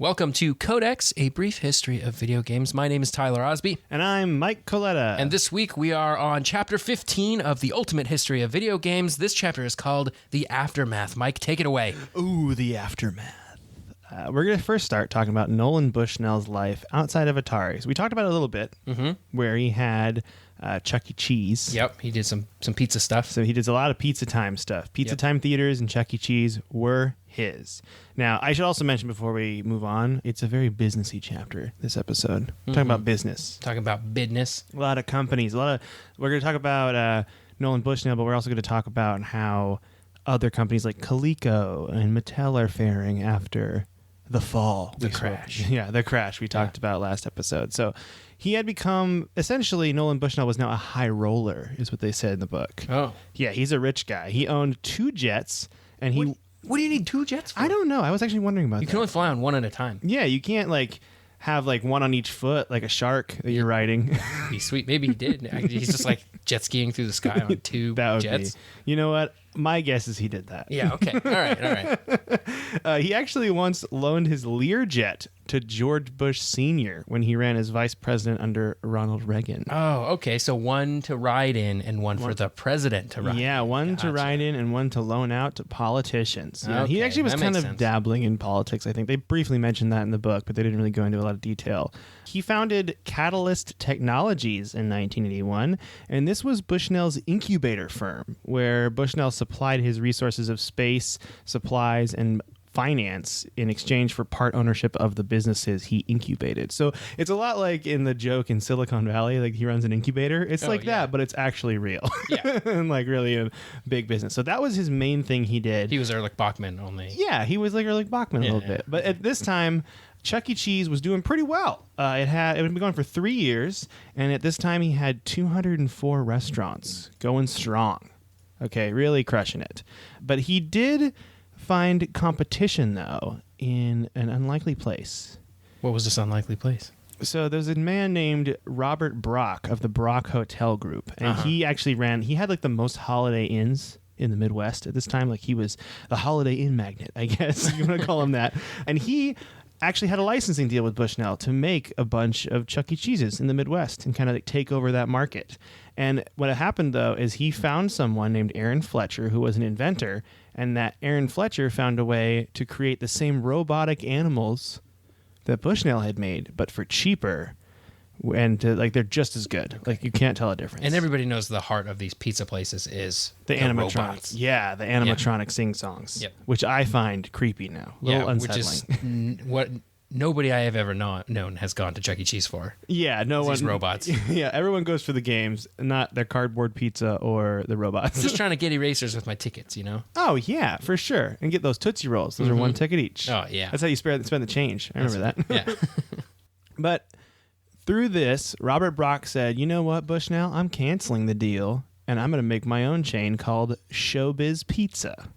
Welcome to Codex, a brief history of video games. My name is Tyler Osby. And I'm Mike Coletta. And this week we are on Chapter 15 of the Ultimate History of Video Games. This chapter is called The Aftermath. Mike, take it away. Ooh, The Aftermath. We're going to first start talking about Nolan Bushnell's life outside of Atari. So we talked about it a little bit, where he had Chuck E. Cheese. Yep, he did some pizza stuff. So he did a lot of Pizza Time stuff. Pizza Time theaters and Chuck E. Cheese were his. Now, I should also mention before we move on, it's a very businessy chapter, this episode. We're talking about business. Talking about business. A lot of companies. We're going to talk about Nolan Bushnell, but we're also going to talk about how other companies like Coleco and Mattel are faring after the fall. The crash. Yeah, the crash we talked about last episode. So he had become, essentially, Nolan Bushnell was now a high roller, is what they said in the book. Oh. Yeah, he's a rich guy. He owned 2 jets, and he... What do you need 2 jets for? I don't know. I was actually wondering about that. You can only fly on one at a time. Yeah, you can't, have, one on each foot, like a shark that you're riding. That'd be sweet. Maybe he did. He's just, jet skiing through the sky on 2 that would jets. Be. You know what? My guess is he did that. Yeah, okay. All right. He actually once loaned his Learjet to George Bush Sr. when he ran as vice president under Ronald Reagan. Oh, okay. So one to ride in and one for the president to ride in. Yeah, one to ride in and one to loan out to politicians. Yeah, okay, he actually was kind of sense. dabbling in politics, I think. They briefly mentioned that in the book, but they didn't really go into a lot of detail. He founded Catalyst Technologies in 1981, and this was Bushnell's incubator firm, where Bushnell supplied his resources of space, supplies, and finance in exchange for part ownership of the businesses he incubated. So it's a lot like in the joke in Silicon Valley, like he runs an incubator. It's that, but it's actually real. Yeah. And really a big business. So that was his main thing he did. He was Erlich Bachman only. Yeah, he was like Erlich Bachman a little bit. But at this time, Chuck E. Cheese was doing pretty well. It had been going for 3 years, and at this time he had 204 restaurants going strong. Okay, really crushing it. But he did find competition, though, in an unlikely place. What was this unlikely place? So there's a man named Robert Brock of the Brock Hotel Group, and he actually he had the most Holiday Inns in the Midwest at this time. He was the Holiday Inn magnate, I guess you want to call him that. And he actually had a licensing deal with Bushnell to make a bunch of Chuck E. Cheeses in the Midwest and kind of take over that market. And what happened, though, is he found someone named Aaron Fletcher, who was an inventor, and that Aaron Fletcher found a way to create the same robotic animals that Bushnell had made, but for cheaper. And they're just as good. Okay. You can't tell a difference. And everybody knows the heart of these pizza places is the animatronics. Robots. Yeah, the animatronic sing-songs, which I find creepy now. A little unsettling. Which is what nobody I have ever known has gone to Chuck E. Cheese for. Yeah, no one. These robots. Yeah, everyone goes for the games, not their cardboard pizza or the robots. I'm just trying to get erasers with my tickets, Oh, yeah, for sure. And get those Tootsie Rolls. Those are 1 ticket each. Oh, yeah. That's how you spend the change. I remember that. Yeah. But through this, Robert Brock said, you know what, Bushnell? I'm canceling the deal, and I'm going to make my own chain called Showbiz Pizza.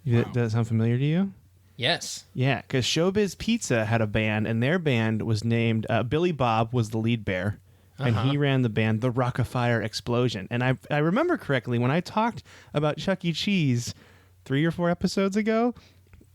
Wow. Does that sound familiar to you? Yes. Yeah, because Showbiz Pizza had a band, and their band was named... Billy Bob was the lead bear, and he ran the band The RoccoW Explosion. And I remember correctly, when I talked about Chuck E. Cheese 3 or 4 episodes ago,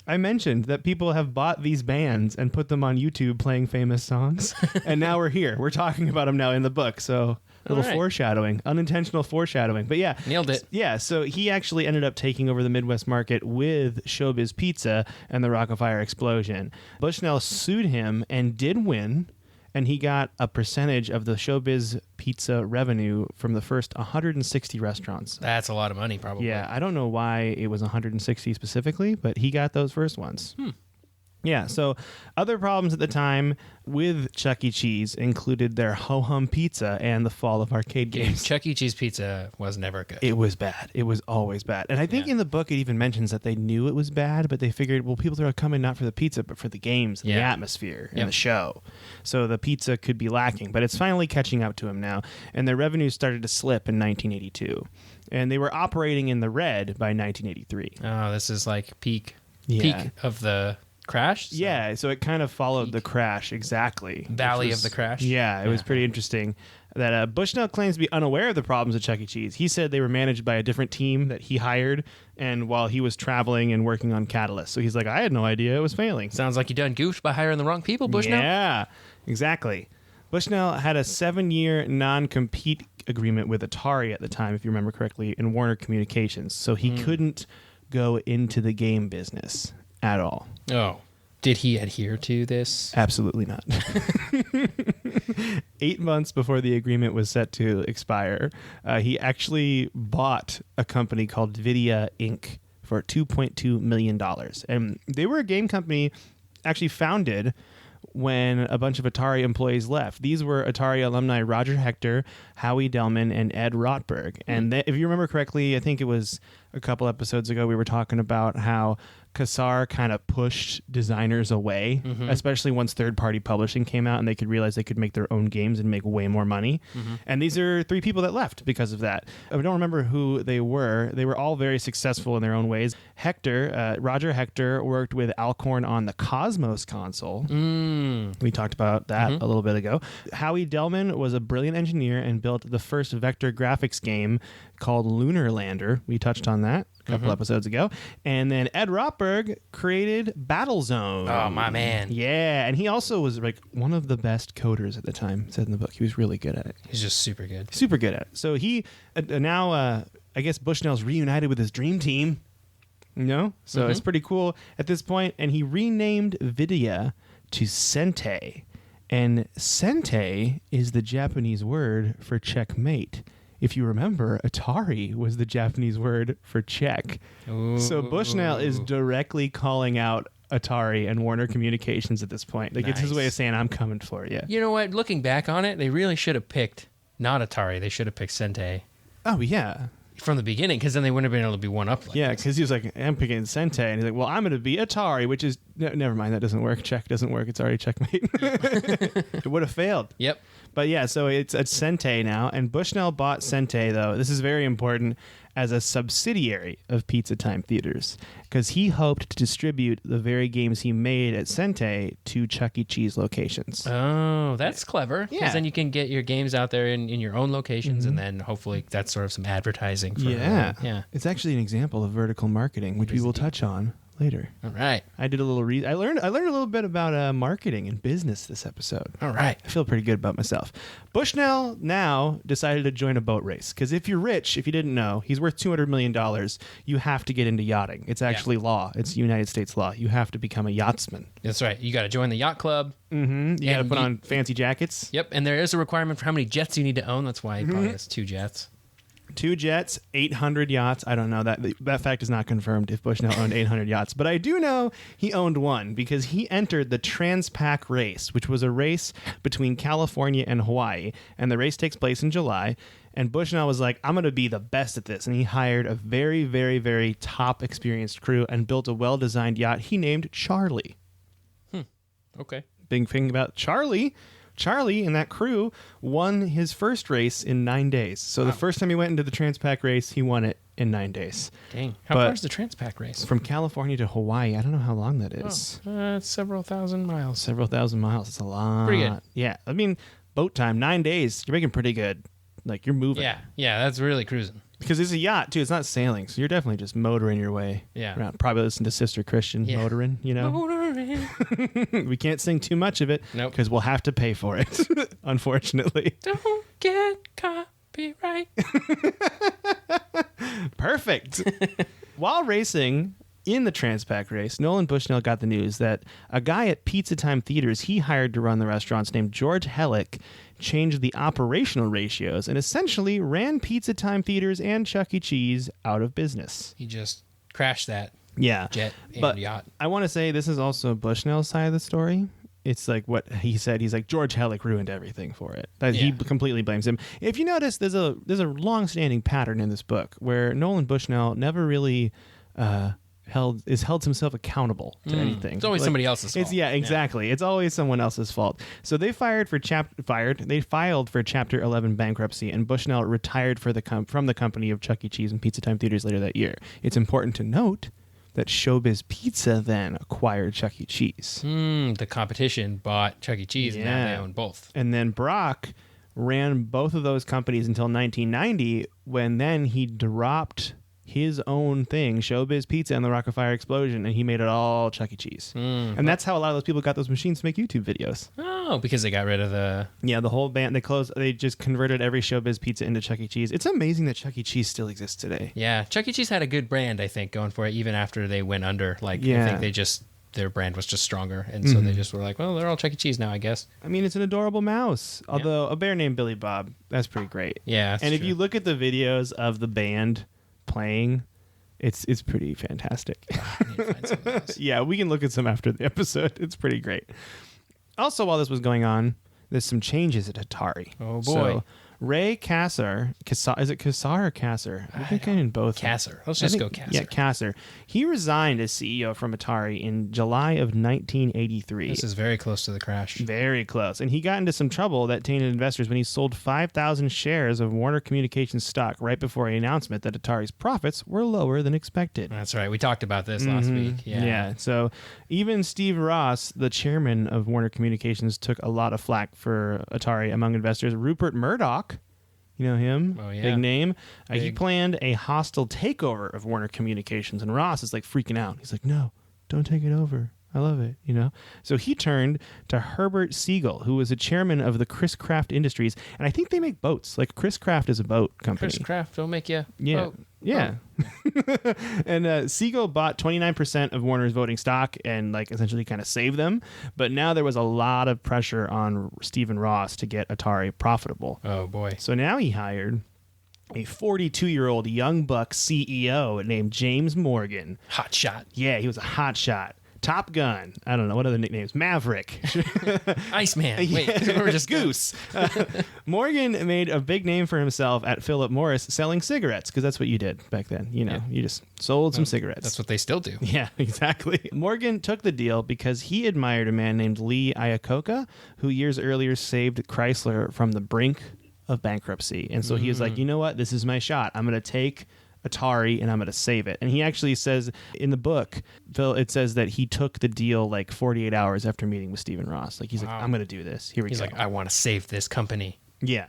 I mentioned that people have bought these bands and put them on YouTube playing famous songs. And now we're here. We're talking about them now in the book. So a little foreshadowing, unintentional foreshadowing. But yeah. Nailed it. Yeah. So he actually ended up taking over the Midwest market with Showbiz Pizza and the RoccoW Explosion. Bushnell sued him and did win. And he got a percentage of the Showbiz Pizza revenue from the first 160 restaurants. That's a lot of money, probably. Yeah, I don't know why it was 160 specifically, but he got those first ones. Yeah, so other problems at the time with Chuck E. Cheese included their ho-hum pizza and the fall of arcade games. Chuck E. Cheese pizza was never good. It was bad. It was always bad. And I think in the book it even mentions that they knew it was bad, but they figured, well, people are coming not for the pizza, but for the games and the atmosphere and the show. So the pizza could be lacking, but it's finally catching up to them now. And their revenues started to slip in 1982. And they were operating in the red by 1983. Oh, this is peak Yeah. of the crashed. So. Yeah, so it kind of followed the crash exactly. Valley of the crash. Yeah, it was pretty interesting. That Bushnell claims to be unaware of the problems at Chuck E. Cheese. He said they were managed by a different team that he hired, and while he was traveling and working on Catalyst. So he's like, I had no idea it was failing. Sounds like you done goofed by hiring the wrong people, Bushnell. Yeah, exactly. Bushnell had a 7-year non-compete agreement with Atari at the time, if you remember correctly, and Warner Communications. So he couldn't go into the game business at all. Oh. Did he adhere to this? Absolutely not. 8 months before the agreement was set to expire, he actually bought a company called Vidya Inc. for $2.2 million. And they were a game company actually founded when a bunch of Atari employees left. These were Atari alumni Roger Hector, Howie Dellman, and Ed Rotberg. And if you remember correctly, I think it was a couple episodes ago, we were talking about how Kassar kind of pushed designers away, especially once third-party publishing came out and they could realize they could make their own games and make way more money. And these are 3 people that left because of that. I don't remember who they were. They were all very successful in their own ways. Roger Hector worked with Alcorn on the Cosmos console. We talked about that a little bit ago. Howie Dellman was a brilliant engineer and built the first vector graphics game called Lunar Lander. We touched on that a couple episodes ago. And then Ed Rotberg created Battlezone. Oh, my man. Yeah, and he also was like one of the best coders at the time, said in the book. He was really good at it. He's just super good. Super good at it. So he now, I guess Bushnell's reunited with his dream team. You know? So it's pretty cool at this point. And he renamed Vidya to Sente. And Sente is the Japanese word for checkmate. If you remember, Atari was the Japanese word for check. Ooh. So Bushnell is directly calling out Atari and Warner Communications at this point. Like, it's his way of saying, I'm coming for you. You know what? Looking back on it, they really should have picked not Atari. They should have picked Sente. Oh, yeah. From the beginning, because then they wouldn't have been able to be one up. Yeah, because he was like, I'm picking Sente. And he's like, well, I'm going to be Atari, which is, never mind, that doesn't work. Check doesn't work. It's already checkmate. It would have failed. Yep. But yeah, so it's Sente now. And Bushnell bought Sente, though. This is very important, as a subsidiary of Pizza Time Theaters, because he hoped to distribute the very games he made at Sente to Chuck E. Cheese locations. Oh, that's clever. Because then you can get your games out there in your own locations, and then hopefully that's sort of some advertising for Yeah. It's actually an example of vertical marketing, which we will touch on later. All right. I did a little I learned a little bit about marketing and business this episode. All right. I feel pretty good about myself. Bushnell now decided to join a boat race, because if you're rich, if you didn't know, he's worth $200 million. You have to get into yachting. It's actually law. It's United States law. You have to become a yachtsman. That's right. You got to join the yacht club. You got to put on fancy jackets. Yep. And there is a requirement for how many jets you need to own. That's why he probably has 2 jets. 2 jets, 800 yachts. I don't know. That fact is not confirmed if Bushnell owned 800 yachts. But I do know he owned one, because he entered the Trans-Pac race, which was a race between California and Hawaii. And the race takes place in July. And Bushnell was like, I'm going to be the best at this. And he hired a very, very, very top experienced crew and built a well-designed yacht he named Charlie. Okay. Big thing about Charlie and that crew won his first race in 9 days. So the first time he went into the Trans-Pac race, he won it in 9 days. Dang. How far is the Trans-Pac race? From California to Hawaii. I don't know how long that is. It's several thousand miles. Several thousand miles. It's a lot. Pretty good. Yeah. I mean, boat time, 9 days. You're making pretty good. Like, you're moving. Yeah, that's really cruising. Because it's a yacht, too. It's not sailing. So you're definitely just motoring your way around. Probably listen to Sister Christian motoring, you know? Motoring. We can't sing too much of it. Nope. Because we'll have to pay for it, unfortunately. Don't get copyright. Perfect. While racing in the Trans-Pac race, Nolan Bushnell got the news that a guy at Pizza Time Theaters he hired to run the restaurants named George Hellick changed the operational ratios and essentially ran Pizza Time Theaters and Chuck E. Cheese out of business. He just crashed that jet and yacht. I want to say this is also Bushnell's side of the story. It's like what he said. He's like, George Hellick ruined everything for it. He completely blames him. If you notice, there's a long-standing pattern in this book where Nolan Bushnell never really held himself accountable to anything. It's always somebody else's fault. Exactly. It's always someone else's fault. So they filed for Chapter 11 bankruptcy, and Bushnell retired from the company of Chuck E. Cheese and Pizza Time Theaters later that year. It's important to note that Showbiz Pizza then acquired Chuck E. Cheese. The competition bought Chuck E. Cheese, and now they own both. And then Brock ran both of those companies until 1990, when then he dropped his own thing, Showbiz Pizza and the Rock-afire Explosion, and he made it all Chuck E. Cheese. And that's how a lot of those people got those machines to make YouTube videos. Oh, because they got rid of the... Yeah, the whole band, they just converted every Showbiz Pizza into Chuck E. Cheese. It's amazing that Chuck E. Cheese still exists today. Yeah, Chuck E. Cheese had a good brand, I think, going for it, even after they went under. I think their brand was just stronger, and so they just were like, well, they're all Chuck E. Cheese now, I guess. I mean, it's an adorable mouse. Although, a bear named Billy Bob, that's pretty great. Yeah, that's And if true. you look at the videos of the band playing... It's pretty fantastic. I need to find some of those. Yeah, we can look at some after the episode. It's pretty great. Also, while this was going on, there's some changes at Atari. Oh, boy. So, Ray Kassar, is it Kassar or Kassar? I think I'm in both. Kassar. Let's just go Kassar. Yeah, Kassar. He resigned as CEO from Atari in July of 1983. This is very close to the crash. Very close. And he got into some trouble that tainted investors when he sold 5,000 shares of Warner Communications stock right before an announcement that Atari's profits were lower than expected. That's right. We talked about this last week. Yeah. So even Steve Ross, the chairman of Warner Communications, took a lot of flack for Atari among investors. Rupert Murdoch, you know him? Oh, yeah. Big name. He Big. planned a hostile takeover of Warner Communications, and Ross is like freaking out. He's like, no, don't take it over. I love it, you know? So he turned to Herbert Siegel, who was a chairman of the Chris Craft Industries, and I think they make boats. Like, Chris Craft is a boat company. Chris Kraft will make you. Yeah. vote. Yeah. And Siegel bought 29% of Warner's voting stock and essentially kind of saved them. But now there was a lot of pressure on Stephen Ross to get Atari profitable. Oh, boy. So now he hired a 42-year-old young buck CEO named James Morgan. Hot shot. Yeah, he was a hot shot. Top Gun. I don't know. What other nicknames? Maverick. Iceman. Wait, Yeah, we're just Goose. Morgan made a big name for himself at Philip Morris selling cigarettes, because that's what you did back then. You just sold some cigarettes. That's what they still do. Yeah, exactly. Morgan took the deal because he admired a man named Lee Iacocca, who years earlier saved Chrysler from the brink of bankruptcy. And so he was like, you know what? This is my shot. I'm going to take Atari and I'm going to save it. And he actually says in the book, Phil, it says that he took the deal 48 hours after meeting with Stephen Ross. He's like, I'm going to do this. Here we go. He's like, I want to save this company. Yeah.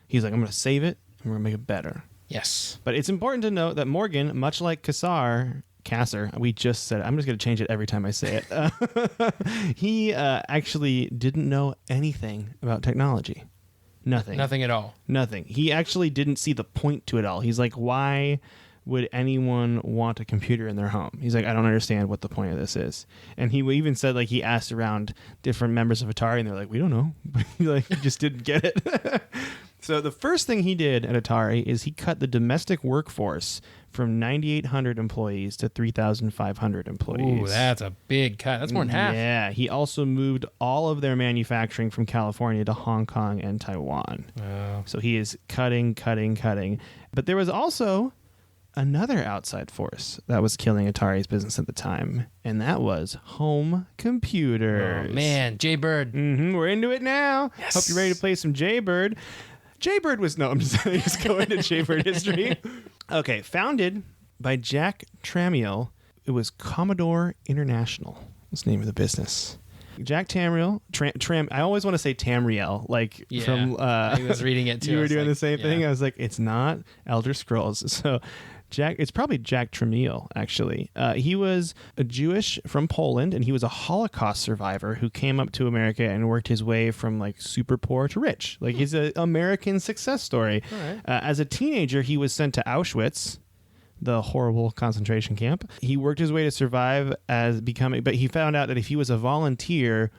He's like, I'm going to save it and we're going to make it better. Yes. But it's important to note that Morgan, much like Kassar, we just said it. I'm just going to change it every time I say it. He actually didn't know anything about technology. Nothing. Nothing at all. Nothing. He actually didn't see the point to it all. He's like, why would anyone want a computer in their home? He's like, I don't understand what the point of this is. And he even said, he asked around different members of Atari, and they're like, we don't know. He just didn't get it. So the first thing he did at Atari is he cut the domestic workforce from 9,800 employees to 3,500 employees. Ooh, that's a big cut. That's more than half. Yeah. He also moved all of their manufacturing from California to Hong Kong and Taiwan. Oh. So he is cutting. But there was also another outside force that was killing Atari's business at the time, and that was home computers. Oh, man. Jaybird. We're into it now. Yes. Hope you're ready to play some Jaybird. Jaybird was... No, I'm just going to Jaybird history. Okay, founded by Jack Tramiel. It was Commodore International. That's the name of the business. Jack Tamriel, I always want to say Tamriel, from... I was reading it too. You were doing the same thing? I was like, it's not Elder Scrolls. So it's probably Jack Tramiel, actually. He was a Jewish from Poland, and he was a Holocaust survivor who came up to America and worked his way from super poor to rich. He's an American success story. All right. As a teenager, he was sent to Auschwitz, the horrible concentration camp. He worked his way to survive but he found out that if he was a volunteer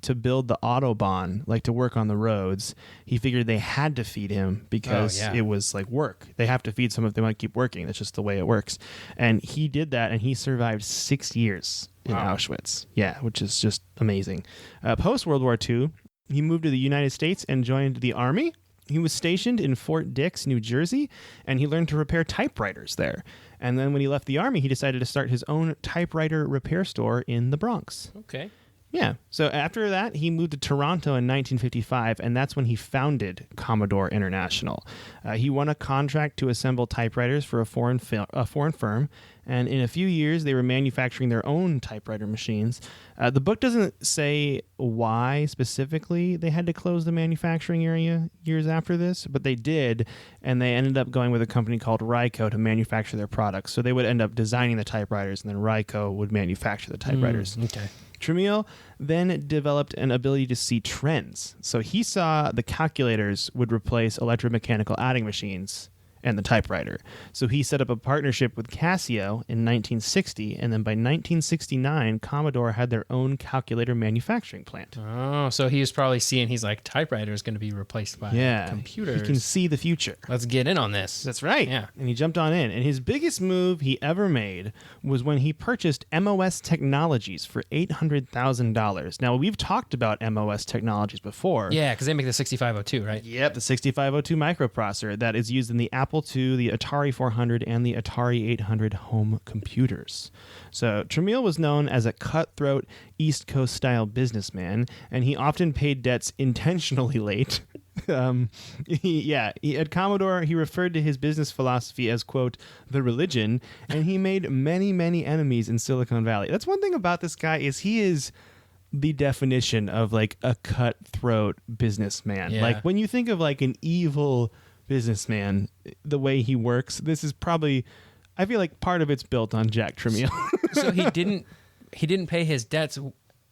to build the Autobahn, to work on the roads, he figured they had to feed him because it was work. They have to feed someone if they want to keep working. That's just the way it works. And he did that, and he survived 6 years in Auschwitz. Yeah, which is just amazing. Post-World War II, he moved to the United States and joined the Army. He was stationed in Fort Dix, New Jersey, and he learned to repair typewriters there. And then when he left the Army, he decided to start his own typewriter repair store in the Bronx. Okay. Yeah. So after that, he moved to Toronto in 1955, and that's when he founded Commodore International. He won a contract to assemble typewriters for a foreign firm, and in a few years, they were manufacturing their own typewriter machines. The book doesn't say why specifically they had to close the manufacturing area years after this, but they did, and they ended up going with a company called RoccoW to manufacture their products. So they would end up designing the typewriters, and then RoccoW would manufacture the typewriters. Okay. Tramiel then developed an ability to see trends. So he saw the calculators would replace electromechanical adding machines and the typewriter. So he set up a partnership with Casio in 1960, and then by 1969, Commodore had their own calculator manufacturing plant. Oh, so he was probably seeing, he's like, typewriter is going to be replaced by computers. He can see the future. Let's get in on this. That's right. Yeah. And he jumped on in. And his biggest move he ever made was when he purchased MOS Technologies for $800,000. Now, we've talked about MOS Technologies before. Yeah, because they make the 6502, right? Yep, the 6502 microprocessor that is used in the Apple II, the Atari 400, and the Atari 800 home computers. So Tramiel was known as a cutthroat East Coast style businessman, and he often paid debts intentionally late. At Commodore, he referred to his business philosophy as, quote, the religion, and he made many, many enemies in Silicon Valley. That's one thing about this guy is he is the definition of like a cutthroat businessman. Yeah. Like when you think of like an evil businessman, the way he works, this is probably, I feel like part of it's built on Jack Tramiel. So he didn't pay his debts.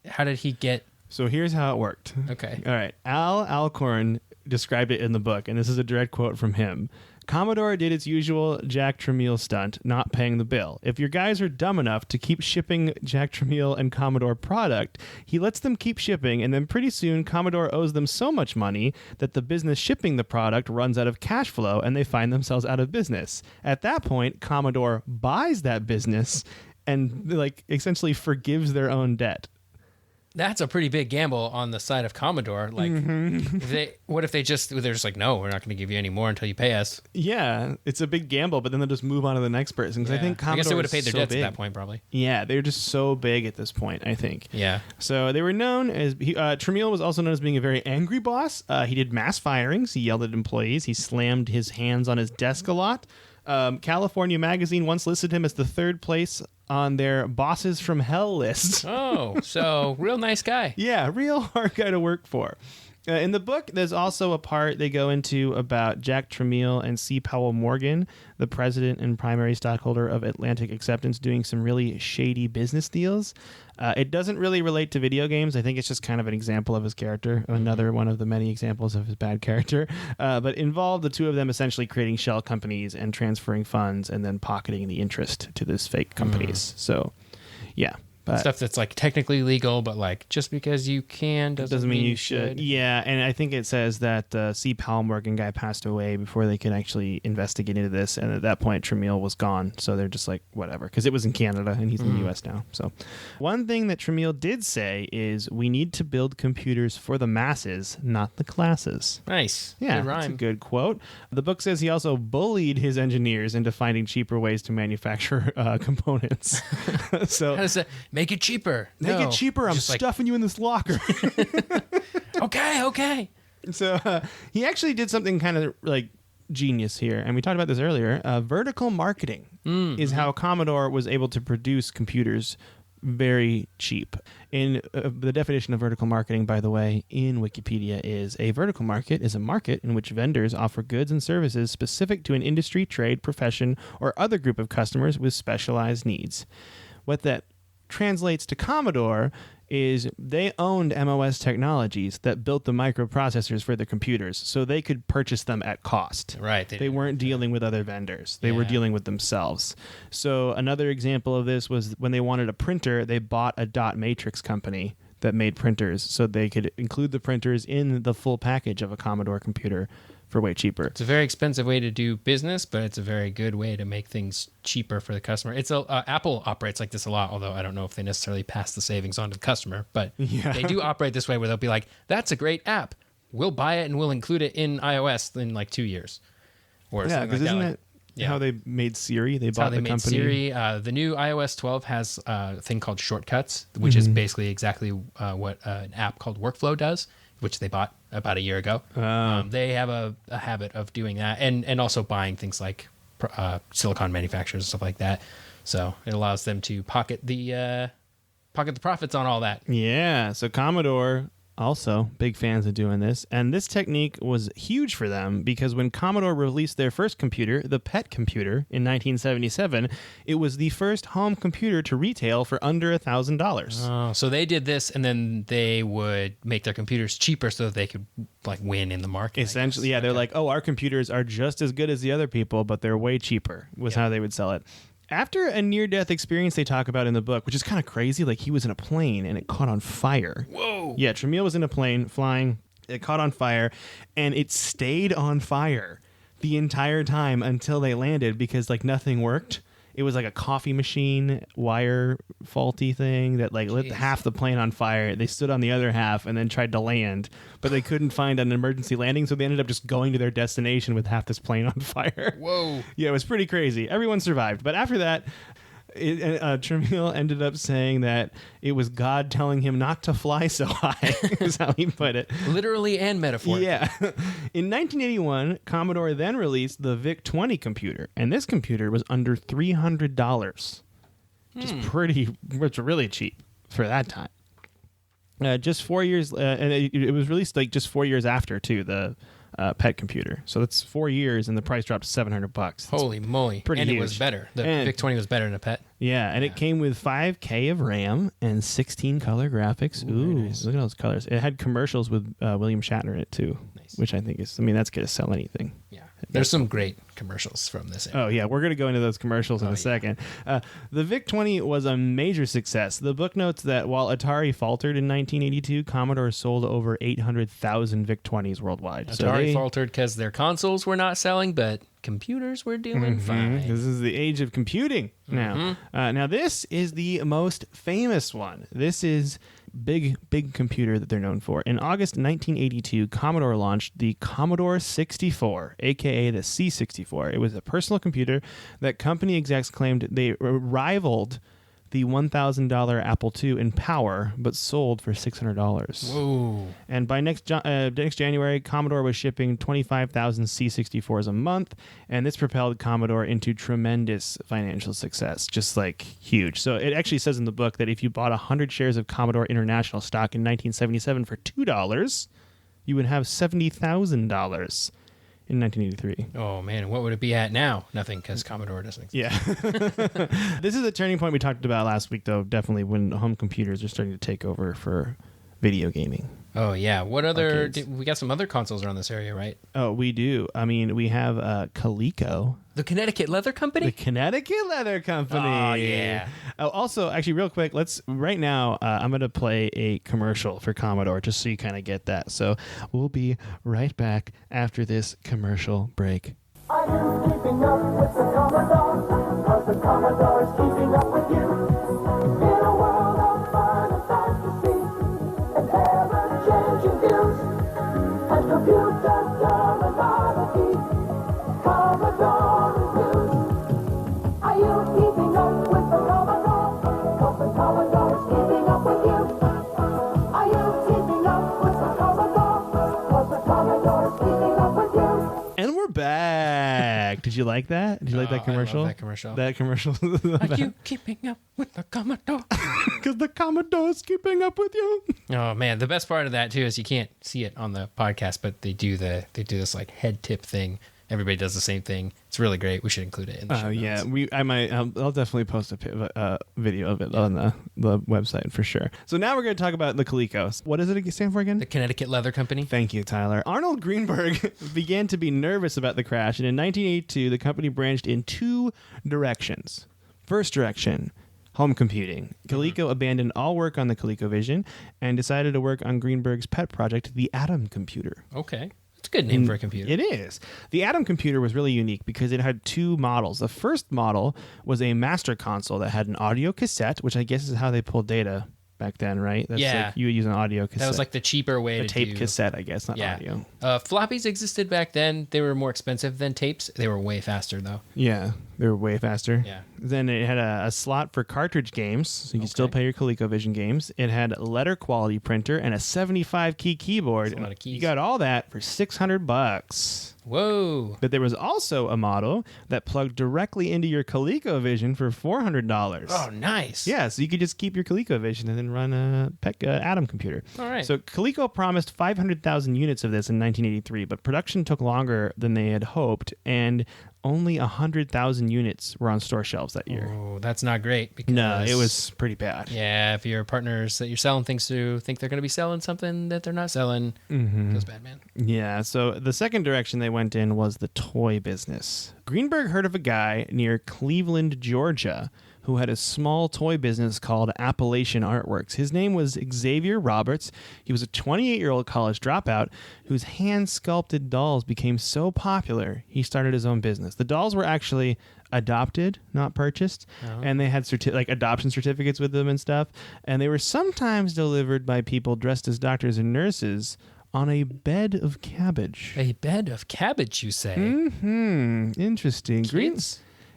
How did he get? So here's how it worked. Okay. All right. Al Alcorn described it in the book, and this is a direct quote from him. Commodore did its usual Jack Tramiel stunt, not paying the bill. If your guys are dumb enough to keep shipping Jack Tramiel and Commodore product, he lets them keep shipping, and then pretty soon Commodore owes them so much money that the business shipping the product runs out of cash flow, and they find themselves out of business. At that point, Commodore buys that business and like essentially forgives their own debt. That's a pretty big gamble on the side of Commodore. Like, what if they're just like, no, we're not going to give you any more until you pay us? Yeah, it's a big gamble, but then they'll just move on to the next person. Because I think Commodore, I guess they would have paid their debts big at that point, probably. Yeah, they were just so big at this point, I think. Yeah. So they were known as, Tramiel was also known as being a very angry boss. He did mass firings. He yelled at employees. He slammed his hands on his desk a lot. California Magazine once listed him as the third place on their Bosses from Hell list. Oh, so real nice guy. Yeah, real hard guy to work for. In the book, there's also a part they go into about Jack Tramiel and C. Powell Morgan, the president and primary stockholder of Atlantic Acceptance, doing some really shady business deals. It doesn't really relate to video games. I think it's just kind of an example of his character, another one of the many examples of his bad character. But involved the two of them essentially creating shell companies and transferring funds and then pocketing the interest to these fake companies. So, yeah. But stuff that's like technically legal, but like just because you can doesn't mean you should. Yeah, and I think it says that C. Powell Morgan guy passed away before they could actually investigate into this, and at that point Tramiel was gone, so they're just like, whatever, because it was in Canada and he's in the U.S. now. So one thing that Tramiel did say is, we need to build computers for the masses, not the classes. Nice. Yeah, good rhyme. That's a good quote. The book says he also bullied his engineers into finding cheaper ways to manufacture components. So how does that make it cheaper? Make it cheaper. I'm stuffing you in this locker. Okay. So he actually did something kind of like genius here, and we talked about this earlier. Vertical marketing is how Commodore was able to produce computers very cheap. In the definition of vertical marketing, by the way, in Wikipedia, is a vertical market is a market in which vendors offer goods and services specific to an industry, trade, profession, or other group of customers with specialized needs. What that translates to Commodore is they owned MOS Technologies that built the microprocessors for the computers, so they could purchase them at cost. Right. They weren't dealing with other vendors. They were dealing with themselves. So another example of this was when they wanted a printer, they bought a dot matrix company that made printers, so they could include the printers in the full package of a Commodore computer for way cheaper. It's a very expensive way to do business, but it's a very good way to make things cheaper for the customer. It's Apple operates like this a lot, although I don't know if they necessarily pass the savings on to the customer, but they do operate this way where they'll be like, that's a great app. We'll buy it and we'll include it in iOS in like 2 years. Or something like that. how they made Siri. They bought the company. Siri. The new iOS 12 has a thing called Shortcuts, which is basically exactly what an app called Workflow does, which they bought about a year ago. They have a habit of doing that, and also buying things like silicon manufacturers and stuff like that. So it allows them to pocket the profits on all that. Yeah. So Commodore, also big fans of doing this. And this technique was huge for them because when Commodore released their first computer, the PET computer, in 1977, it was the first home computer to retail for under $1,000. Oh, so they did this, and then they would make their computers cheaper so that they could like win in the market. Essentially, yeah. They're like, oh, our computers are just as good as the other people, but they're way cheaper, was how they would sell it. After a near-death experience they talk about in the book, which is kind of crazy, like he was in a plane and it caught on fire. Whoa. Yeah, Tramiel was in a plane flying, it caught on fire, and it stayed on fire the entire time until they landed because like nothing worked. It was like a coffee machine wire faulty thing that like lit half the plane on fire. They stood on the other half and then tried to land, but they couldn't find an emergency landing, so they ended up just going to their destination with half this plane on fire. Whoa. Yeah, it was pretty crazy. Everyone survived, but after that, Tramiel ended up saying that it was God telling him not to fly so high, is how he put it. Literally and metaphorically. Yeah. In 1981, Commodore then released the VIC-20 computer, and this computer was under $300, which is really cheap for that time. Just 4 years, and it was released like just 4 years after, too, the PET computer. So that's 4 years, and the price dropped to $700. Holy moly. Pretty and huge. It was better. The VIC-20 was better than a PET. Yeah, and it came with 5K of RAM and 16 color graphics. Ooh, nice. Look at those colors. It had commercials with William Shatner in it, too, which I think is, that's going to sell anything. Yeah. There's some great commercials from this era. Oh, yeah. We're going to go into those commercials in a second. The VIC-20 was a major success. The book notes that while Atari faltered in 1982, Commodore sold over 800,000 VIC-20s worldwide. Atari faltered because their consoles were not selling, but computers were doing fine. This is the age of computing now. Now, this is the most famous one. This is big computer that they're known for. In August 1982, Commodore launched the Commodore 64, aka the C64. It was a personal computer that company execs claimed they rivaled the $1,000 Apple II in power, but sold for $600. Whoa. And by next January, Commodore was shipping 25,000 C64s a month, and this propelled Commodore into tremendous financial success, just like huge. So it actually says in the book that if you bought 100 shares of Commodore International stock in 1977 for $2, you would have $70,000 in 1983. Oh, man. What would it be at now? Nothing, because Commodore doesn't exist. Yeah. This is a turning point we talked about last week, though, definitely when home computers are starting to take over for video gaming. Oh, yeah. What other... we got some other consoles around this area, right? Oh, we do. We have Coleco. The Connecticut Leather Company? The Connecticut Leather Company. Oh, yeah. Also, actually, real quick, right now, I'm going to play a commercial for Commodore just so you kind of get that. So we'll be right back after this commercial break. Are you keeping up with the Commodore? 'Cause the Commodore is keeping up with you. In a world of fun and fantasy and ever-changing views and computer terminology, Commodore is news. Are you keeping up with the Commodore? 'Cause the Commodore is keeping up with you. Are you keeping up with the Commodore? 'Cause the Commodore is keeping up with you. And we're back. Did you like that? Did you like that commercial? I love that commercial. That commercial. Are you keeping up with the Commodore? Because the Commodore's keeping up with you. Oh, man. The best part of that, too, is you can't see it on the podcast, but they do this like head tip thing. Everybody does the same thing. It's really great. We should include it in the show notes. Yeah, I'll definitely post a video of it on the website for sure. So now we're going to talk about the Coleco. What does it stand for again? The Connecticut Leather Company. Thank you, Tyler. Arnold Greenberg began to be nervous about the crash, and in 1982, the company branched in two directions. First direction, home computing. Coleco abandoned all work on the ColecoVision and decided to work on Greenberg's pet project, the Atom computer. Okay. It's a good name for a computer. It is. The Atom computer was really unique because it had two models. The first model was a master console that had an audio cassette, which I guess is how they pulled data back then, right? That's Yeah. like you would use an audio cassette. That was like the cheaper way a to tape do cassette, I guess, not audio. Floppies existed back then. They were more expensive than tapes. They were way faster though. Yeah, they were way faster. Yeah. Then it had a slot for cartridge games, so you can still play your ColecoVision games. It had a letter quality printer and a 75 key keyboard. That's a lot of keys. You got all that for $600. Whoa. But there was also a model that plugged directly into your ColecoVision for $400. Oh, nice. Yeah, so you could just keep your ColecoVision and then run a Atom computer. All right. So Coleco promised 500,000 units of this in 1983, but production took longer than they had hoped, and only 100,000 units were on store shelves that year. Oh, that's not great. Because, No, it was pretty bad. Yeah, if your partners that you're selling things to think they're going to be selling something that they're not selling, feels bad, man. Yeah, so the second direction they went in was the toy business. Greenberg heard of a guy near Cleveland, Georgia, who had a small toy business called Appalachian Artworks. His name was Xavier Roberts. He was a 28-year-old college dropout whose hand-sculpted dolls became so popular, he started his own business. The dolls were actually adopted, not purchased, and they had adoption certificates with them and stuff, and they were sometimes delivered by people dressed as doctors and nurses on a bed of cabbage. A bed of cabbage, you say? Interesting.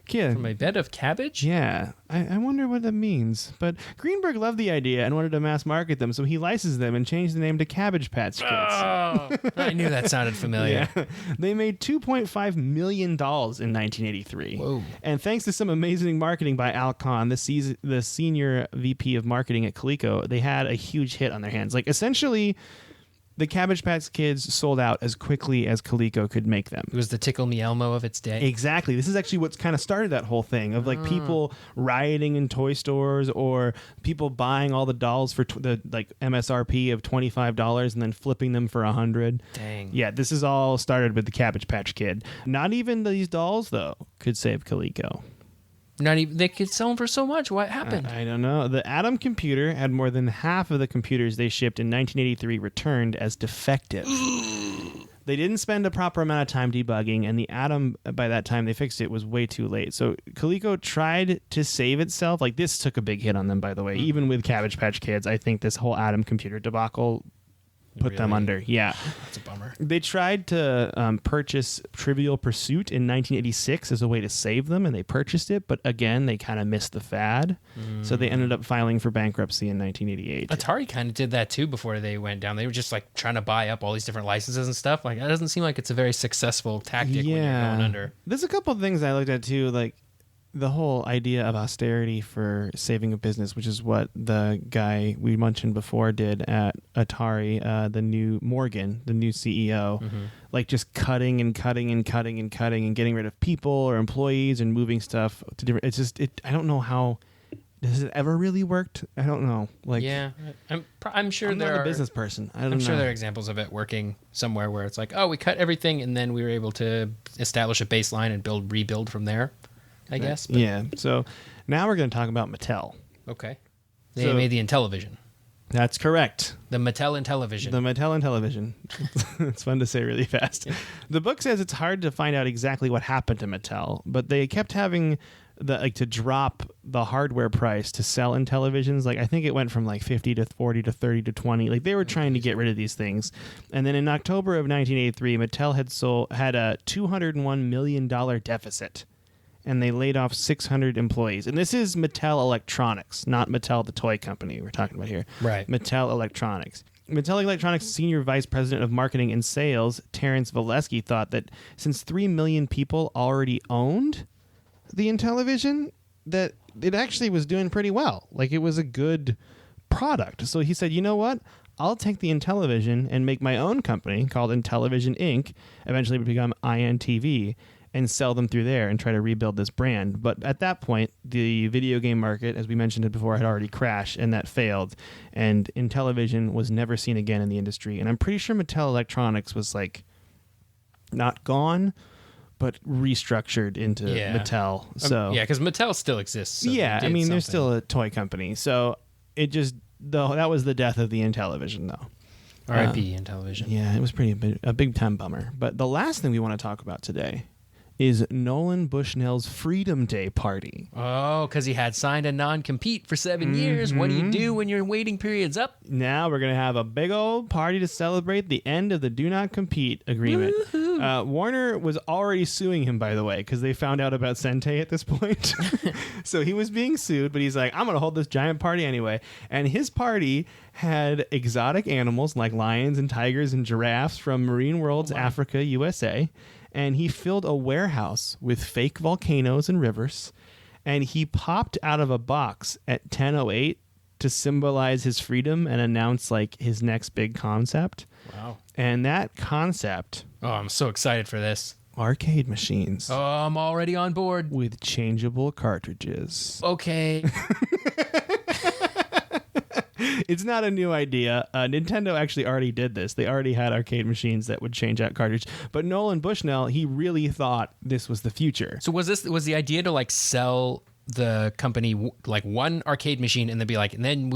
Kid. From a bed of cabbage? Yeah, I wonder what that means. But Greenberg loved the idea and wanted to mass market them, so he licensed them and changed the name to Cabbage Patch Kids. Oh, I knew that sounded familiar. Yeah. They made $2.5 million in 1983. Whoa. And thanks to some amazing marketing by Al Kahn, the senior VP of marketing at Coleco, they had a huge hit on their hands. Like, essentially, the Cabbage Patch Kids sold out as quickly as Coleco could make them. It was the Tickle Me Elmo of its day. Exactly. This is actually what's kind of started that whole thing of like people rioting in toy stores or people buying all the dolls for the MSRP of $25 and then flipping them for $100. Dang. Yeah, this is all started with the Cabbage Patch Kid. Not even these dolls though could save Coleco. Not even they could sell them for so much. What happened? I don't know. The Atom computer had more than half of the computers they shipped in 1983 returned as defective. They didn't spend a proper amount of time debugging, and the Atom, by that time they fixed it, was way too late. So Coleco tried to save itself. Like, this took a big hit on them, by the way. Even with Cabbage Patch Kids, I think this whole Atom computer debacle put them under. Yeah. That's a bummer. They tried to purchase Trivial Pursuit in 1986 as a way to save them, and they purchased it, but again, they kind of missed the fad. So they ended up filing for bankruptcy in 1988. Atari kind of did that too before they went down. They were just like trying to buy up all these different licenses and stuff. Like, that doesn't seem like it's a very successful tactic when you're going under. There's a couple of things I looked at too, like the whole idea of austerity for saving a business, which is what the guy we mentioned before did at Atari, the new Morgan, the new CEO, like just cutting and cutting and cutting and cutting and getting rid of people or employees and moving stuff to different. It's just, I don't know how. Has it ever really worked? I don't know. Like, yeah, I'm sure I'm there not are a business person. I'm sure there are examples of it working somewhere where it's like, oh, we cut everything and then we were able to establish a baseline and rebuild from there, I guess. But, yeah. So now we're going to talk about Mattel. Okay. They made the Intellivision. That's correct. The Mattel Intellivision. The Mattel Intellivision. It's fun to say really fast. Yeah. The book says it's hard to find out exactly what happened to Mattel, but they kept having to drop the hardware price to sell Intellivisions. Like, I think it went from like 50 to 40 to 30 to 20. Like, they were trying to get rid of these things. And then in October of 1983, Mattel had a $201 million deficit. And they laid off 600 employees. And this is Mattel Electronics, not Mattel, the toy company we're talking about here. Right. Mattel Electronics. Mattel Electronics Senior Vice President of Marketing and Sales, Terrence Valesky, thought that since 3 million people already owned the Intellivision, that it actually was doing pretty well. Like, it was a good product. So he said, you know what? I'll take the Intellivision and make my own company called Intellivision Inc., eventually would become INTV, and sell them through there and try to rebuild this brand. But at that point, the video game market, as we mentioned it before, had already crashed, and that failed. And Intellivision was never seen again in the industry. And I'm pretty sure Mattel Electronics was like not gone, but restructured into Mattel. So yeah, because Mattel still exists. So yeah, I mean, they're still a toy company. So it just, that was the death of the Intellivision, though. R.I.P. Intellivision. Yeah, it was a big time bummer. But the last thing we want to talk about today is Nolan Bushnell's Freedom Day party. Oh, because he had signed a non-compete for 7 years. What do you do when your waiting period's up? Now we're going to have a big old party to celebrate the end of the do not compete agreement. Warner was already suing him, by the way, because they found out about Sente at this point. So he was being sued, but he's like, I'm going to hold this giant party anyway. And his party had exotic animals like lions and tigers and giraffes from Marine World's Africa, USA. And he filled a warehouse with fake volcanoes and rivers. And he popped out of a box at 10:08 to symbolize his freedom and announce like his next big concept. Wow. And that concept... Oh, I'm so excited for this. Arcade machines. Oh, I'm already on board. With changeable cartridges. Okay. It's not a new idea. Nintendo actually already did this. They already had arcade machines that would change out cartridge. But Nolan Bushnell, he really thought this was the future. So was the idea to like sell the company like one arcade machine and then be like, and then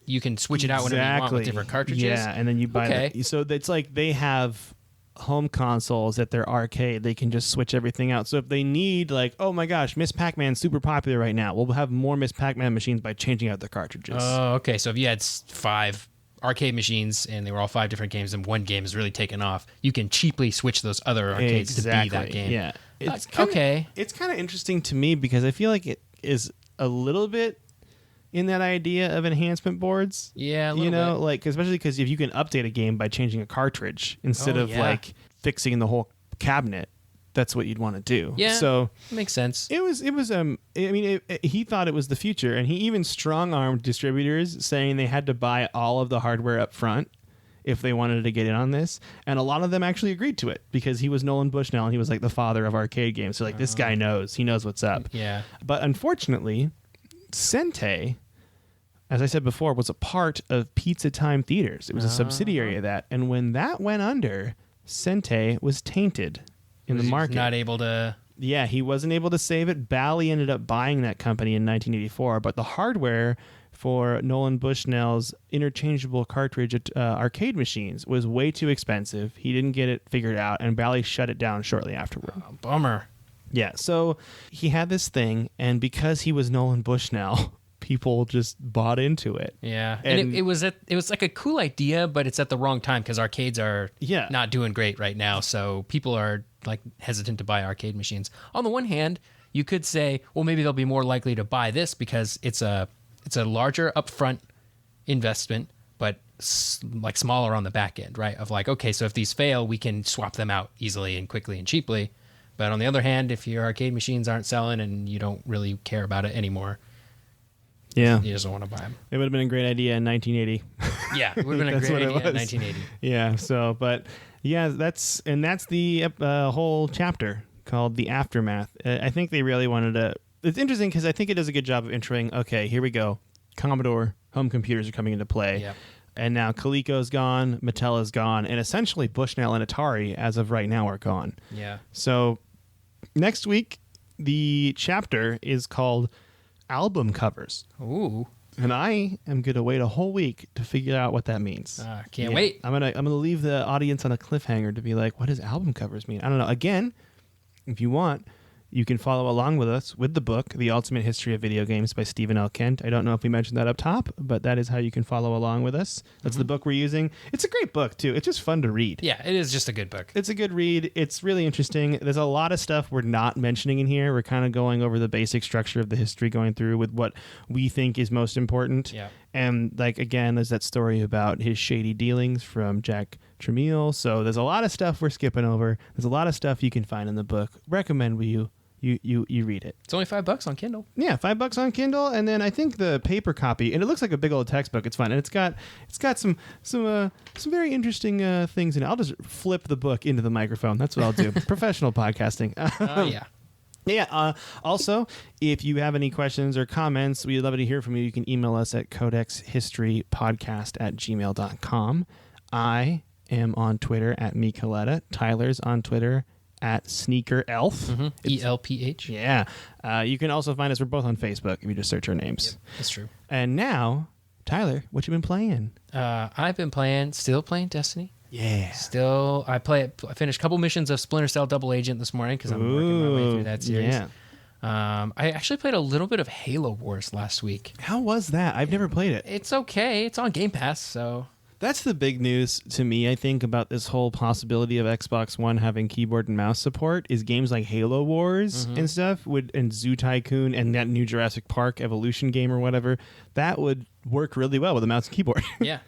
you can switch it out whenever you want with different cartridges? Yeah, and then you buy it. So it's like they have home consoles at their arcade. They can just switch everything out. So if they need like, oh my gosh, Miss Pac-Man's super popular right now, we'll have more Miss Pac-Man machines by changing out the cartridges. Oh, okay. So if you had 5 arcade machines and they were all 5 different games and one game is really taken off, you can cheaply switch those other arcades to be that game. Yeah. It's okay. It's kind of interesting to me because I feel like it is a little bit in that idea of enhancement boards. Yeah, a little bit. Like especially because if you can update a game by changing a cartridge instead of like fixing the whole cabinet, that's what you'd want to do. Yeah, so makes sense. It was. I mean, he thought it was the future, and he even strong-armed distributors, saying they had to buy all of the hardware up front if they wanted to get in on this, and a lot of them actually agreed to it because he was Nolan Bushnell and he was like the father of arcade games. So like this guy knows. He knows what's up. Yeah. But unfortunately, Sente, as I said before, was a part of Pizza Time Theaters. It was a subsidiary of that. And when that went under, Sente was tainted in the market. Not able to... Yeah, he wasn't able to save it. Bally ended up buying that company in 1984, but the hardware for Nolan Bushnell's interchangeable cartridge arcade machines was way too expensive. He didn't get it figured out, and Bally shut it down shortly afterward. Oh, bummer. Yeah, so he had this thing, and because he was Nolan Bushnell, people just bought into it. Yeah, and it was like a cool idea, but it's at the wrong time because arcades are not doing great right now. So people are like hesitant to buy arcade machines. On the one hand, you could say, well, maybe they'll be more likely to buy this because it's a larger upfront investment, but like smaller on the back end, right? Of like, okay, so if these fail, we can swap them out easily and quickly and cheaply. But on the other hand, if your arcade machines aren't selling and you don't really care about it anymore, you just don't want to buy them. It would have been a great idea in 1980. Yeah, it would have been a great idea in 1980. Yeah, so, but yeah, that's the whole chapter called The Aftermath. I think they really wanted to... It's interesting because I think it does a good job of introing, okay, here we go. Commodore home computers are coming into play. Yep. And now Coleco's gone, Mattel is gone, and essentially Bushnell and Atari, as of right now, are gone. Yeah. So next week, the chapter is called Album Covers. Ooh. And I am going to wait a whole week to figure out what that means. Can't wait. I'm gonna leave the audience on a cliffhanger to be like, what does album covers mean? I don't know. Again, if you want, you can follow along with us with the book, The Ultimate History of Video Games by Stephen L. Kent. I don't know if we mentioned that up top, but that is how you can follow along with us. That's the book we're using. It's a great book, too. It's just fun to read. Yeah, it is just a good book. It's a good read. It's really interesting. There's a lot of stuff we're not mentioning in here. We're kind of going over the basic structure of the history, going through with what we think is most important. Yeah. And, like, again, there's that story about his shady dealings from Jack Tramiel. So there's a lot of stuff we're skipping over. There's a lot of stuff you can find in the book. Recommend you read it. It's only $5 on Kindle. Yeah, $5 on Kindle, and then I think the paper copy, and it looks like a big old textbook. It's fun, and it's got some very interesting things in it. I'll just flip the book into the microphone. That's what I'll do. Professional podcasting. Yeah. Yeah. Also, if you have any questions or comments, we'd love to hear from you. You can email us at codexhistorypodcast@gmail.com. I am on Twitter at Micoletta. Tyler's on Twitter at Sneaker Elf. Mm-hmm. ELPH. Yeah. You can also find us. We're both on Facebook if you just search our names. Yep, that's true. And now, Tyler, what you been playing? I've been still playing Destiny. Yeah. Still, I finished a couple missions of Splinter Cell Double Agent this morning because I'm working my way through that series. Yeah. I actually played a little bit of Halo Wars last week. How was that? I've never played it. It's okay. It's on Game Pass, so... That's the big news to me, I think, about this whole possibility of Xbox One having keyboard and mouse support is games like Halo Wars and stuff, and Zoo Tycoon and that new Jurassic Park Evolution game or whatever, that would work really well with a mouse and keyboard. Yeah.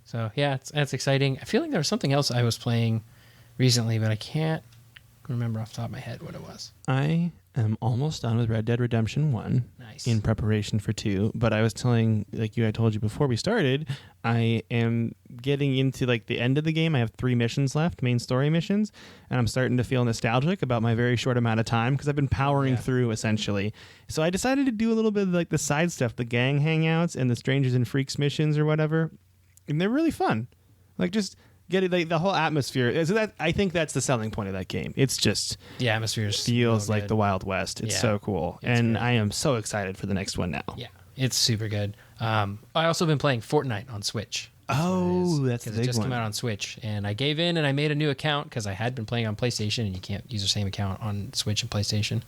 So yeah, it's exciting. I feel like there was something else I was playing recently, but I can't remember off the top of my head what it was. I am almost done with Red Dead Redemption 1 Nice. in preparation for 2, but I was telling, like I told you before we started, I am getting into like the end of the game. I have 3 missions left, main story missions, and I'm starting to feel nostalgic about my very short amount of time because I've been powering through essentially. So I decided to do a little bit of like the side stuff, the gang hangouts and the Strangers and Freaks missions or whatever, and they're really fun. Like just getting like the whole atmosphere. So that I think that's the selling point of that game. It's just the atmosphere feels like the Wild West. It's so cool, and great. I am so excited for the next one now. Yeah, it's super good. I also been playing Fortnite on Switch. That's the big it just one. came out on Switch, and I gave in and I made a new account because I had been playing on PlayStation, and you can't use the same account on Switch and PlayStation.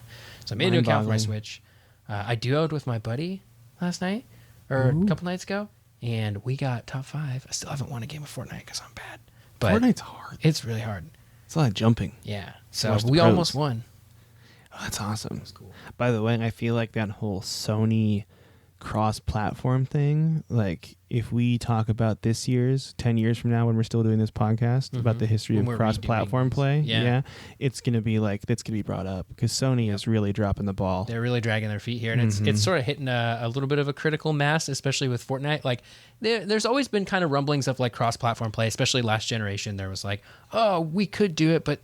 So I made a new account for my Switch. I duoed with my buddy last night or a couple nights ago, and we got top 5. I still haven't won a game of Fortnite because I'm bad. But Fortnite's hard. It's really hard. It's a lot of jumping. Yeah. So Watch the we pros. almost won. Oh, that's awesome. That's cool. By the way, I feel like that whole Sony cross-platform thing, like if we talk about this year's 10 years from now when we're still doing this podcast about the history When of we're cross-platform redoing play, this. it's going to be like, that's going to be brought up because Sony is really dropping the ball. They're really dragging their feet here, and it's sort of hitting a little bit of a critical mass, especially with Fortnite. Like, there's always been kind of rumblings of like cross-platform play, especially last generation. There was like, oh, we could do it, but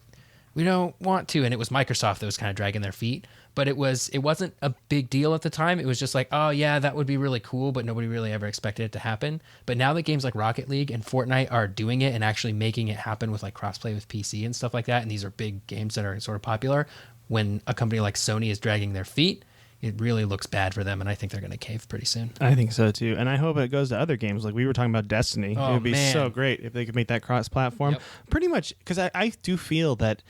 we don't want to, and it was Microsoft that was kind of dragging their feet. But it wasn't a big deal at the time. It was just like, oh yeah, that would be really cool, but nobody really ever expected it to happen. But now that games like Rocket League and Fortnite are doing it and actually making it happen with like crossplay with PC and stuff like that, and these are big games that are sort of popular, when a company like Sony is dragging their feet, it really looks bad for them, and I think they're going to cave pretty soon. I think so too, and I hope it goes to other games. Like we were talking about Destiny. Oh, it would be man. so great if they could make that cross-platform. Yep. Pretty much, because I do feel that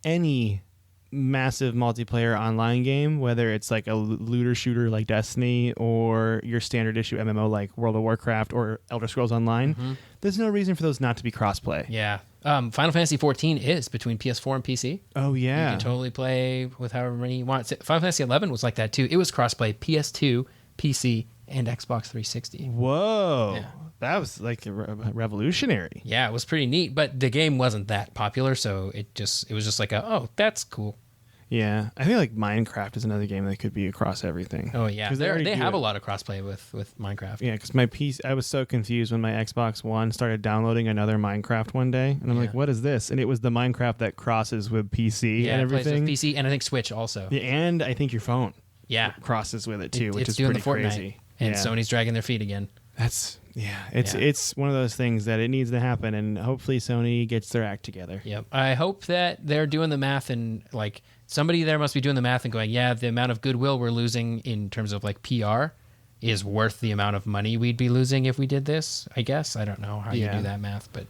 any massive multiplayer online game, whether it's like a looter shooter like Destiny or your standard issue MMO like World of Warcraft or Elder Scrolls Online, there's no reason for those not to be crossplay. Yeah. Final Fantasy 14 is between PS4 and PC. Oh yeah. You can totally play with however many you want. Final Fantasy 11 was like that too. It was crossplay PS2, PC, and Xbox 360. Whoa. Yeah. That was like revolutionary. Yeah, it was pretty neat, but the game wasn't that popular, so it was just like oh, that's cool. Yeah, I think like Minecraft is another game that could be across everything. Oh yeah, 'Cause they have a lot of crossplay with Minecraft. Yeah, because my PC, I was so confused when my Xbox One started downloading another Minecraft one day, and I'm like, "What is this?" And it was the Minecraft that crosses with PC Yeah, and it plays everything. with PC and I think Switch also. Yeah, and I think your phone Yeah, crosses with it too, which it's is doing pretty the Fortnite, crazy. and Yeah. Sony's dragging their feet again. It's one of those things that it needs to happen, and hopefully Sony gets their act together. Yep. I hope that they're doing the math, and like somebody there must be doing the math and going, yeah, the amount of goodwill we're losing in terms of like PR is worth the amount of money we'd be losing if we did this. I guess I don't know how you do that math, but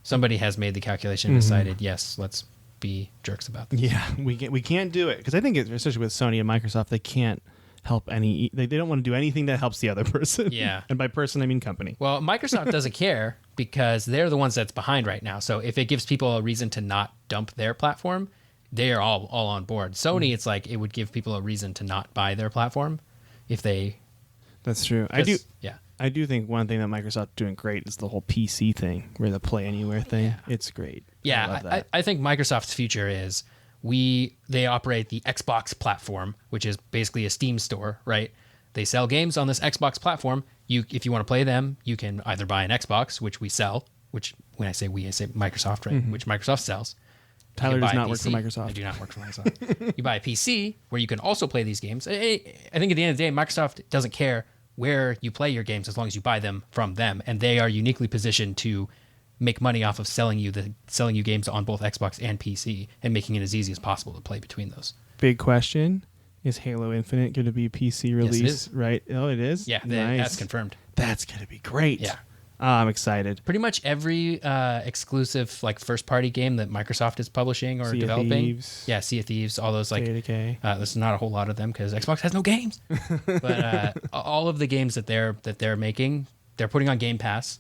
somebody has made the calculation and decided, yes, let's be jerks about this. Yeah, we can't do it because I think especially with Sony and Microsoft, they can't help they don't want to do anything that helps the other person. Yeah. And by person I mean company. Well, Microsoft doesn't care because they're the ones that's behind right now. So if it gives people a reason to not dump their platform, they are all on board. Sony, it's like it would give people a reason to not buy their platform if they. That's true. I do think one thing that Microsoft's doing great is the whole PC thing, where the Play Anywhere thing. Yeah. It's great. Yeah, I love that. I think Microsoft's future is they operate the Xbox platform, which is basically a Steam store, right? They sell games on this Xbox platform. If you want to play them, you can either buy an Xbox, which we sell, which when I say we, I say Microsoft, right? Which Microsoft sells. Tyler does buy a not work for PC. Microsoft. I do not work for Microsoft. You buy a PC where you can also play these games. I think at the end of the day, Microsoft doesn't care where you play your games as long as you buy them from them, and they are uniquely positioned to make money off of selling you games on both Xbox and PC and making it as easy as possible to play between those. Big question. Is Halo Infinite going to be a PC release? Yes, it is. Right? Oh, it is? Yeah, Nice. that's confirmed. That's going to be great. Yeah. I'm excited. Pretty much every exclusive like first party game that Microsoft is publishing or Sea of developing. Thieves. Yeah, Sea of Thieves, all those like State of Decay. there's not a whole lot of them because Xbox has no games. But all of the games that they're making, they're putting on Game Pass,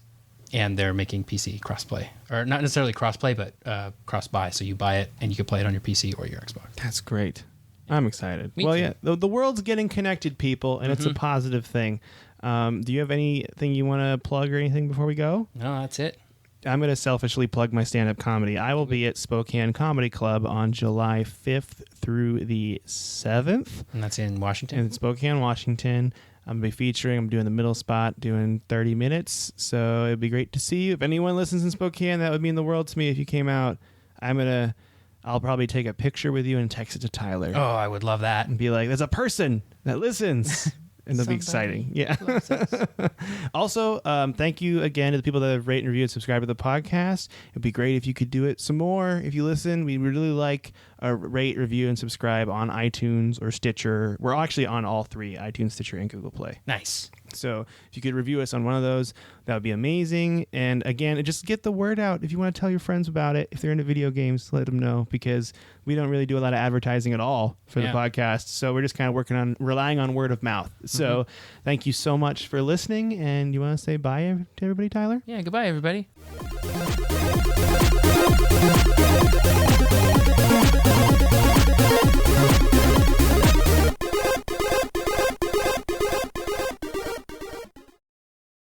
and they're making PC crossplay, or not necessarily crossplay, but cross buy. So you buy it and you can play it on your PC or your Xbox. That's great. I'm excited. Me too. Yeah, the world's getting connected, people, and it's a positive thing. Do you have anything you want to plug or anything before we go? No, that's it. I'm going to selfishly plug my stand-up comedy. I will be at Spokane Comedy Club on July 5th through the 7th. And that's in Washington. In Spokane, Washington. I'm going to be featuring, I'm doing the middle spot, doing 30 minutes. So it'd be great to see you. If anyone listens in Spokane, that would mean the world to me if you came out. I'll probably take a picture with you and text it to Tyler. Oh, I would love that. And be like, there's a person that listens. And it'll be exciting. Yeah. Also, thank you again to the people that have rated and reviewed and subscribed to the podcast. It'd be great if you could do it some more. If you listen, we really like a rate, review, and subscribe on iTunes or Stitcher. We're actually on all three, iTunes, Stitcher, and Google Play. Nice. So if you could review us on one of those, that would be amazing. And again, just get the word out. If you want to tell your friends about it, if they're into video games, let them know, because we don't really do a lot of advertising at all for the podcast. So we're just kind of relying on word of mouth. So thank you so much for listening. And you want to say bye to everybody, Tyler? Yeah, goodbye, everybody.